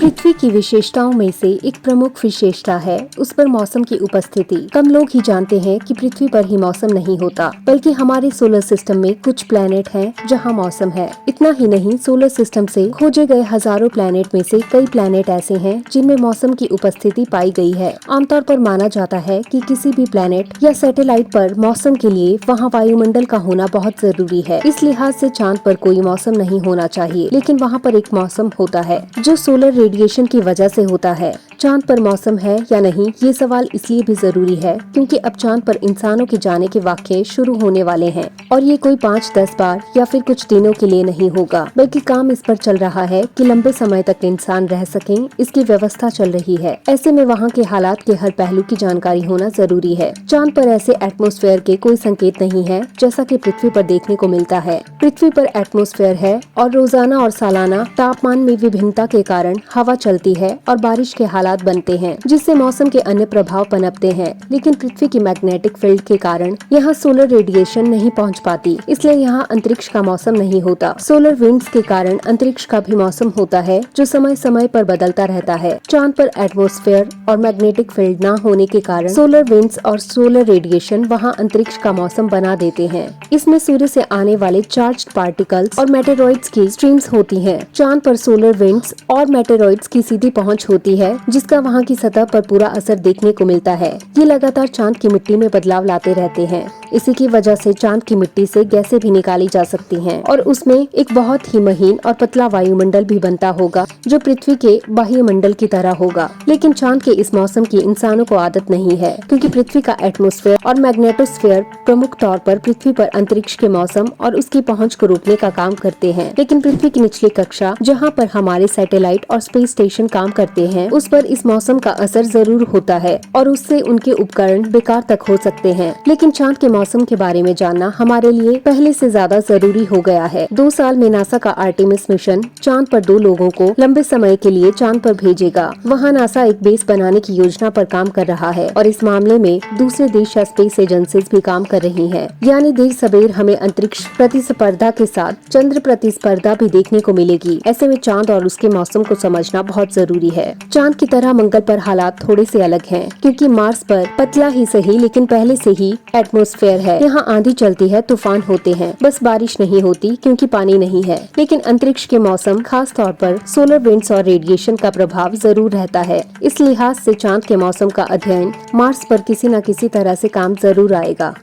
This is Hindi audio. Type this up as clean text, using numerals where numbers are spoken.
पृथ्वी की विशेषताओं में से एक प्रमुख विशेषता है उस पर मौसम की उपस्थिति। कम लोग ही जानते हैं कि पृथ्वी पर ही मौसम नहीं होता, बल्कि हमारे सोलर सिस्टम में कुछ प्लैनेट हैं जहां मौसम है। इतना ही नहीं, सोलर सिस्टम से खोजे गए हजारों प्लैनेट में से कई प्लैनेट ऐसे हैं जिनमें मौसम की उपस्थिति पाई गई है। आमतौर पर माना जाता है कि किसी भी प्लैनेट या सैटेलाइट पर मौसम के लिए वहाँ वायुमंडल का होना बहुत जरूरी है। इस लिहाज से चांद पर कोई मौसम नहीं होना चाहिए, लेकिन वहाँ पर एक मौसम होता है जो सोलर रेडिएशन की वजह से होता है। चांद पर मौसम है या नहीं, ये सवाल इसलिए भी जरूरी है क्योंकि अब चांद पर इंसानों के जाने के वाक़ये शुरू होने वाले हैं और ये कोई 5-10 बार या फिर कुछ दिनों के लिए नहीं होगा, बल्कि काम इस पर चल रहा है कि लंबे समय तक इंसान रह सकें, इसकी व्यवस्था चल रही है। ऐसे में वहाँ के हालात के हर पहलू की जानकारी होना जरूरी है। चांद पर ऐसे एटमॉस्फेयर के कोई संकेत नहीं है जैसा कि पृथ्वी पर देखने को मिलता है। पृथ्वी पर एटमॉस्फेयर है और रोजाना और सालाना तापमान में विभिन्नता के कारण हवा चलती है और बारिश के हालात बनते हैं, जिससे मौसम के अन्य प्रभाव पनपते हैं। लेकिन पृथ्वी की मैग्नेटिक फील्ड के कारण यहाँ सोलर रेडिएशन नहीं पहुँच पाती, इसलिए यहाँ अंतरिक्ष का मौसम नहीं होता। सोलर विंड्स के कारण अंतरिक्ष का भी मौसम होता है जो समय समय पर बदलता रहता है। चांद पर एटमॉस्फेयर और मैग्नेटिक फील्ड न होने के कारण सोलर विंड्स और सोलर रेडिएशन वहाँ अंतरिक्ष का मौसम बना देते हैं। इसमें सूर्य से आने वाले चार्ज्ड पार्टिकल्स और मेटेरॉइड्स की स्ट्रीम्स होती हैं। चांद पर सोलर विंड्स और मेटेरॉइड्स की सीधी पहुंच होती है, जिसका वहां की सतह पर पूरा असर देखने को मिलता है। ये लगातार चांद की मिट्टी में बदलाव लाते रहते हैं। इसी की वजह से चांद की मिट्टी से गैसें भी निकाली जा सकती हैं और उसमें एक बहुत ही महीन और पतला वायुमंडल भी बनता होगा जो पृथ्वी के बाह्य मंडल की तरह होगा। लेकिन चांद के इस मौसम की इंसानों को आदत नहीं है, क्योंकि पृथ्वी का एटमॉस्फेयर और मैग्नेटोस्फेयर प्रमुख तौर पर पृथ्वी पर अंतरिक्ष के मौसम और उसकी पहुंच को रोकने का काम करते हैं। लेकिन पृथ्वी की निचली कक्षा, जहां पर हमारे सैटेलाइट और स्पेस स्टेशन काम करते हैं, उस पर इस मौसम का असर जरूर होता है और उससे उनके उपकरण बेकार तक हो सकते हैं। लेकिन चांद के मौसम के बारे में जानना हमारे लिए पहले से ज्यादा जरूरी हो गया है। 2 साल में नासा का आर्टेमिस मिशन चांद पर 2 लोगों को लंबे समय के लिए चांद पर भेजेगा। वहाँ नासा एक बेस बनाने की योजना पर काम कर रहा है और इस मामले में दूसरे देश या स्पेस एजेंसीज भी काम कर रही हैं। यानी देर सबेर हमें अंतरिक्ष प्रतिस्पर्धा के साथ चंद्र प्रतिस्पर्धा भी देखने को मिलेगी। ऐसे में चांद और उसके मौसम को समझना बहुत जरूरी है। चांद की तरह मंगल पर हालात थोड़े से अलग हैं, क्योंकि मार्स पर पतला ही सही लेकिन पहले से ही एटमॉस्फेयर है। यहाँ आंधी चलती है, तूफान होते हैं, बस बारिश नहीं होती क्योंकि पानी नहीं है। लेकिन अंतरिक्ष के मौसम, खास तौर पर सोलर विंड्स और रेडिएशन का प्रभाव जरूर रहता है। इस लिहाज से चांद के मौसम का अध्ययन मार्स पर किसी न किसी तरह से काम जरूर आएगा।